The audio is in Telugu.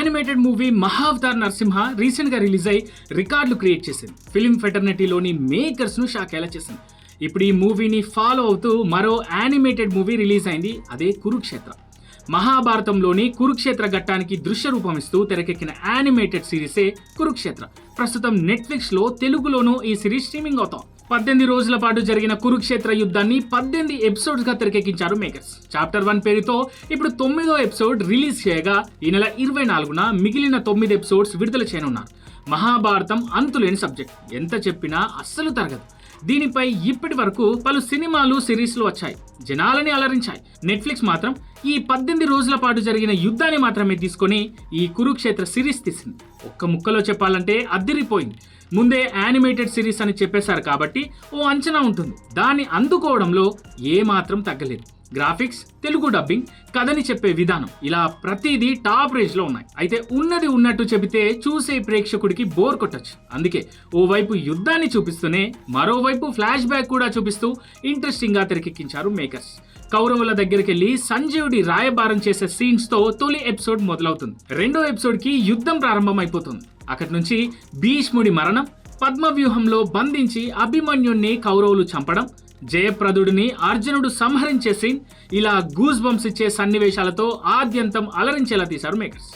Animated movie Mahavatar Narasimha recent గా రిలీజ్ అయి రికార్డులు క్రియేట్ చేసింది. ఫిల్మ్ ఫెటర్నిటీలోని మేకర్స్ ను షాక్ అయ్యేలా చేసింది. ఇప్పుడు ఈ మూవీని ఫాలో అవుతూ మరో యానిమేటెడ్ మూవీ రిలీజ్ అయింది, అదే కురుక్షేత్ర. మహాభారతంలోని కురుక్షేత్ర ఘట్టానికి దృశ్య రూపమిస్తూ తెరకెక్కిన యానిమేటెడ్ సిరీసే కురుక్షేత్ర. ప్రస్తుతం నెట్ఫ్లిక్స్ లో తెలుగులోనూ ఈ సిరీస్ స్ట్రీమింగ్ అవుతాం. 18 రోజుల పాటు జరిగిన కురుక్షేత్ర యుద్ధాన్ని 18 ఎపిసోడ్స్ గా తెరకెక్కించారు మేకర్స్. చాప్టర్ 1 పేరుతో ఇప్పుడు 9వ ఎపిసోడ్ రిలీజ్ చేయగా ఈ నెల 24న మిగిలిన 9 ఎపిసోడ్స్ విడుదల చేయనున్నారు. మహాభారతం అంతులేని సబ్జెక్ట్, ఎంత చెప్పినా అస్సలు తరగదు. దీనిపై ఇప్పటి వరకు పలు సినిమాలు సిరీస్లు వచ్చాయి, జనాలని అలరించాయి. నెట్ఫ్లిక్స్ మాత్రం ఈ 18 రోజుల పాటు జరిగిన యుద్ధాన్ని మాత్రమే తీసుకొని ఈ కురుక్షేత్ర సిరీస్ తీసింది. ఒక్క ముక్కలో చెప్పాలంటే అదిరిపోయింది. ముందే యానిమేటెడ్ సిరీస్ అని చెప్పేశారు కాబట్టి ఓ అంచనా ఉంటుంది. దాన్ని అందుకోవడంలో ఏమాత్రం తగ్గలేదు. గ్రాఫిక్స్, తెలుగు డబ్బింగ్, కథని చెప్పే విధానం, ఇలా ప్రతిదీ టాప్ రేంజ్ లో ఉన్నాయి. అయితే ఉన్నది ఉన్నట్టు చెబితే చూసే ప్రేక్షకుడికి బోర్ కొట్టొచ్చు. అందుకే ఓవైపు యుద్ధాన్ని చూపిస్తూనే మరోవైపు ఫ్లాష్ బ్యాక్ కూడా చూపిస్తూ ఇంట్రెస్టింగ్ గా తెరకెక్కించారు మేకర్స్. కౌరవుల దగ్గరికి వెళ్లి సంజీవుడి రాయబారం చేసే సీన్స్ తో తొలి ఎపిసోడ్ మొదలవుతుంది. రెండో ఎపిసోడ్ కి యుద్ధం ప్రారంభం అయిపోతుంది. అక్కడి నుంచి భీష్ముడి మరణం, పద్మవ్యూహంలో బంధించి అభిమన్యుణ్ణి కౌరవులు చంపడం, జయప్రదుడిని అర్జునుడు సంహరించే సీన్, ఇలా గూస్ బంప్స్ ఇచ్చే సన్నివేశాలతో ఆద్యంతం అలరించేలా తీశారు మేకర్స్.